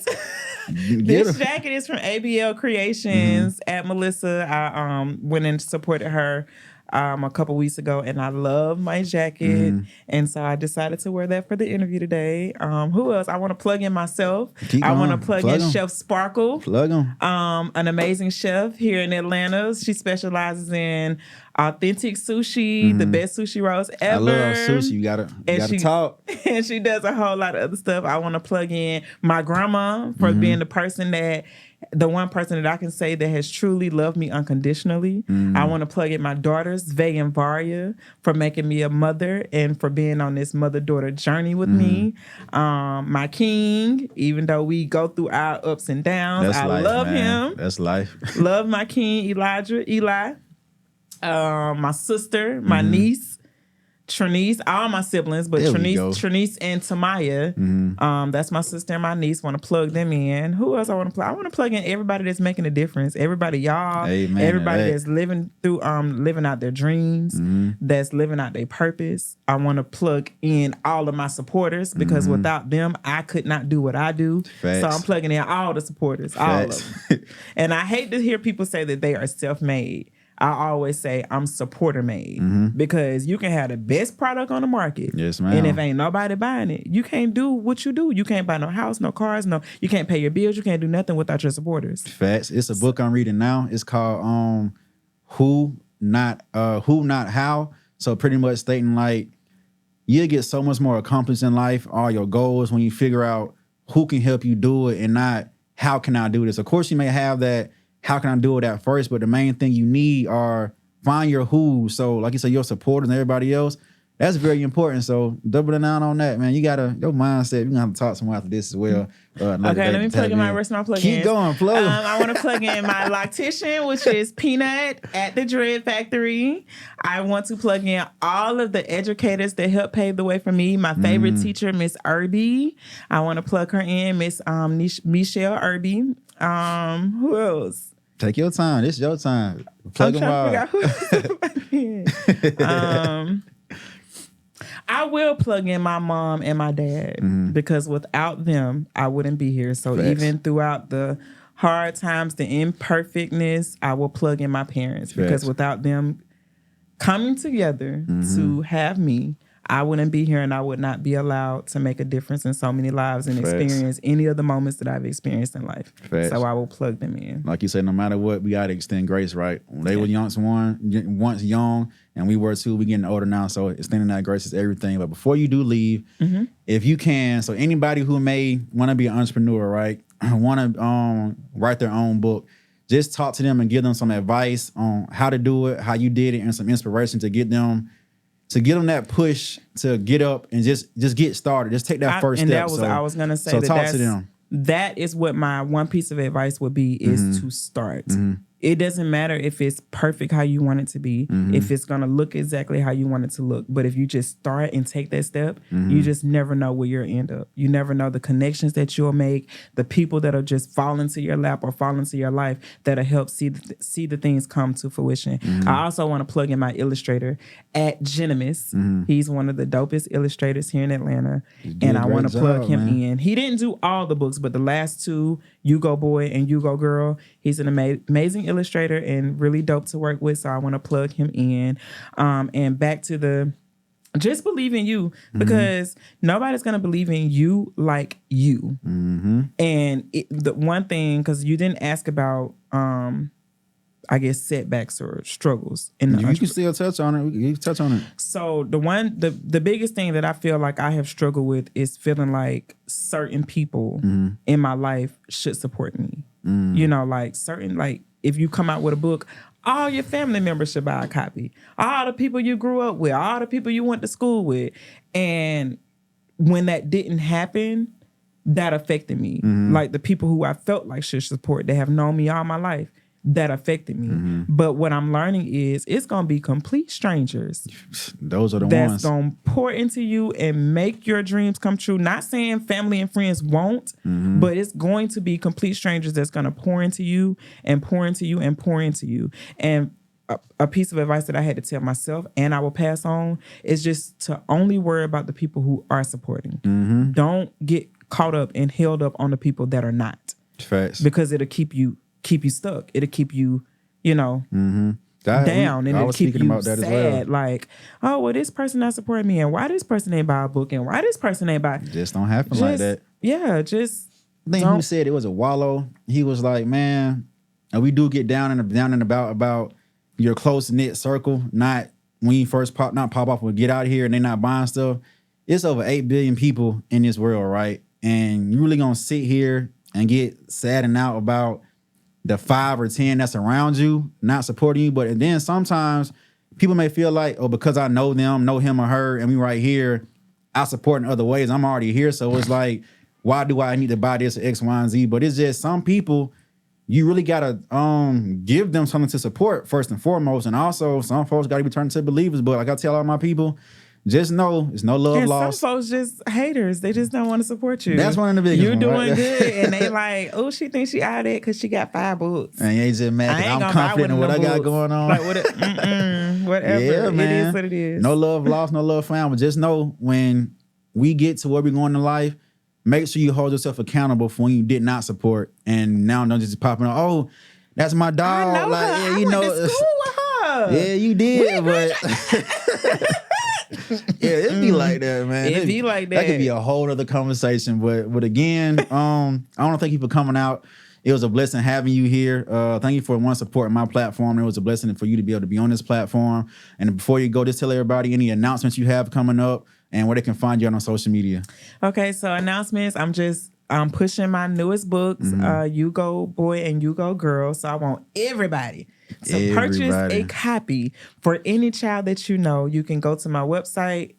This jacket is from ABL Creations at Melissa. I went and supported her a couple weeks ago, and I love my jacket, and so I decided to wear that for the interview today. Who else? I want to plug in myself. I want to plug in Chef Sparkle. Plug them. An amazing chef here in Atlanta. She specializes in authentic sushi, the best sushi rolls ever. I love sushi. You gotta talk. And she does a whole lot of other stuff. I want to plug in my grandma for being the one person that I can say that has truly loved me unconditionally. I want to plug in my daughters, Vay and Varya, for making me a mother and for being on this mother-daughter journey with me. My king, even though we go through our ups and downs, That's I life, love man. him. That's life. Love my king, Eli. My sister, my niece, Trinice, all my siblings, but Trinice and Tamaya, that's my sister and my niece. Want to plug them in. Who else I want to plug? I want to plug in everybody that's making a difference. Everybody, y'all. Amen. Everybody that's living through, living out their dreams, that's living out their purpose. I want to plug in all of my supporters because without them, I could not do what I do. Facts. So I'm plugging in all the supporters, all of them. And I hate to hear people say that they are self-made. I always say I'm supporter made because you can have the best product on the market. Yes, ma'am. And if ain't nobody buying it, you can't do what you do. You can't buy no house, no cars, you can't pay your bills. You can't do nothing without your supporters. Facts. It's a book I'm reading now. It's called Who Not How. So pretty much stating like you'll get so much more accomplished in life, all your goals, when you figure out who can help you do it and not how can I do this. Of course, you may have that how can I do it at first, but the main thing you need are find your who. So like you said, your supporters and everybody else, that's very important. So doubling down on that, man. You gotta, your mindset, you're gonna have to talk to someone after this as well. Okay, let me plug in my rest of my plugins. Keep going, plug them. I want to plug in my loctician, which is Peanut at the Dread Factory. I want to plug in all of the educators that helped pave the way for me. My favorite teacher, Miss Irby. I want to plug her in, Miss Michelle Irby. Who else? Take your time. This is your time. Plug them all. I will plug in my mom and my dad because without them, I wouldn't be here. So even throughout the hard times, the imperfectness, I will plug in my parents because without them coming together to have me, I wouldn't be here and I would not be allowed to make a difference in so many lives and experience any of the moments that I've experienced in life. So I will plug them in. Like you said, no matter what, we got to extend grace, right? When they were once young and we were too, we getting older now. So extending that grace is everything. But before you do leave, if you can, so anybody who may want to be an entrepreneur, right? Want to write their own book, just talk to them and give them some advice on how to do it, how you did it, and some inspiration to get them that push to get up and just get started. Just take that first step. I was gonna say so talk to them. That is what my one piece of advice would be is to start. It doesn't matter if it's perfect how you want it to be, if it's going to look exactly how you want it to look. But if you just start and take that step, you just never know where you'll end up. You never know the connections that you'll make, the people that'll just fall into your lap or fall into your life that'll help see the things come to fruition. I also want to plug in my illustrator at Genimus. He's one of the dopest illustrators here in Atlanta. And I want to plug him in. He didn't do all the books, but the last two, You Go Boy and You Go Girl, he's an amazing illustrator and really dope to work with. So I want to plug him in. And back to the just believe in you because nobody's going to believe in you like you. And the one thing, because you didn't ask about, I guess, setbacks or struggles. You can still touch on it. You can touch on it. So the biggest thing that I feel like I have struggled with is feeling like certain people in my life should support me. You know, like if you come out with a book, all your family members should buy a copy. All the people you grew up with, all the people you went to school with. And when that didn't happen, that affected me. Like the people who I felt like should support, they have known me all my life, that affected me. But what I'm learning is it's going to be complete strangers. Those are the that's ones. going to pour into you and make your dreams come true. Not saying family and friends won't, but it's going to be complete strangers that's going to pour into you and pour into you and pour into you. And a piece of advice that I had to tell myself and I will pass on is just to only worry about the people who are supporting. Don't get caught up and held up on the people that are not. Facts. Because it'll keep you stuck. It'll keep you, down, and it'll keep you sad. Well. Like, oh, well, this person not supporting me, and why this person ain't buy a book, and why this person ain't buy. Just don't happen like that. Yeah, just. I think who said it was a Wallow. He was like, man, and we do get down and about your close knit circle. Not when you first pop off or get out here and they not buying stuff. It's over 8 billion people in this world, right? And you really gonna sit here and get saddened out about the 5 or 10 that's around you not supporting you. But then sometimes people may feel like, oh, because I know them, know him or her, and we right here, I support in other ways. I'm already here. So it's like, why do I need to buy this X, Y, and Z? But it's just some people, you really gotta give them something to support first and foremost. And also some folks gotta be turned to believers. But like I tell all my people, just know it's no love lost. Some folks just haters. They just don't want to support you. That's one of the biggest You're doing right? good. And they like, oh, she thinks she out of it because she got 5 books. And they just mad because I'm confident in what I got going on. Like, whatever. Yeah, man. It is what it is. No love lost, no love found. But just know when we get to where we're going in life, make sure you hold yourself accountable for when you did not support. And now don't just popping up, oh, that's my dog. I know like, her. yeah, you I know, went to school with her. Yeah, you did, but yeah, it'd be like that, man. It'd be like that. That could be a whole other conversation. But again, I want to thank you for coming out. It was a blessing having you here. Thank you for supporting my platform. It was a blessing for you to be able to be on this platform. And before you go, just tell everybody any announcements you have coming up and where they can find you on social media. Okay, so announcements. I'm pushing my newest books, You Go Boy and You Go Girl. So I want everybody to purchase a copy for any child that you know. You can go to my website.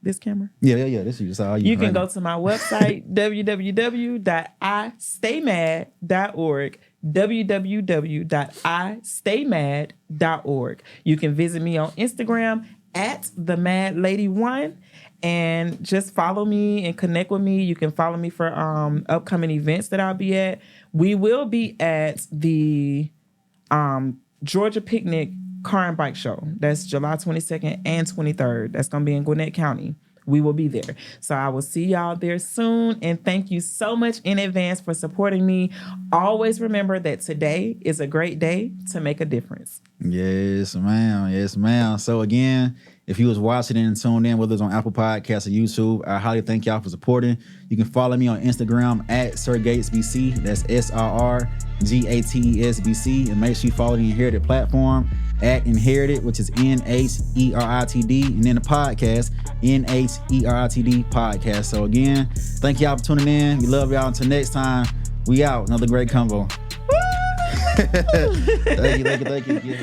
This camera? Yeah. This is all you. You can go to my website, www.istaymad.org, www.istaymad.org. You can visit me on Instagram @themadlady1 and just follow me and connect with me. You can follow me for upcoming events that I'll be at. We will be at the Georgia Picnic Car and Bike Show. That's July 22nd and 23rd. That's going to be in Gwinnett County. We will be there. So I will see y'all there soon. And thank you so much in advance for supporting me. Always remember that today is a great day to make a difference. Yes, ma'am. Yes, ma'am. So again, if you was watching and tuned in, whether it's on Apple Podcasts or YouTube, I highly thank y'all for supporting. You can follow me on Instagram @SirGatesBC. That's SRRGATESBC. And make sure you follow the Inherited platform @Inherited, which is NHERITD. And then the podcast, NHERITD podcast. So again, thank y'all for tuning in. We love y'all. Until next time, we out. Another great convo. Thank you. Yeah.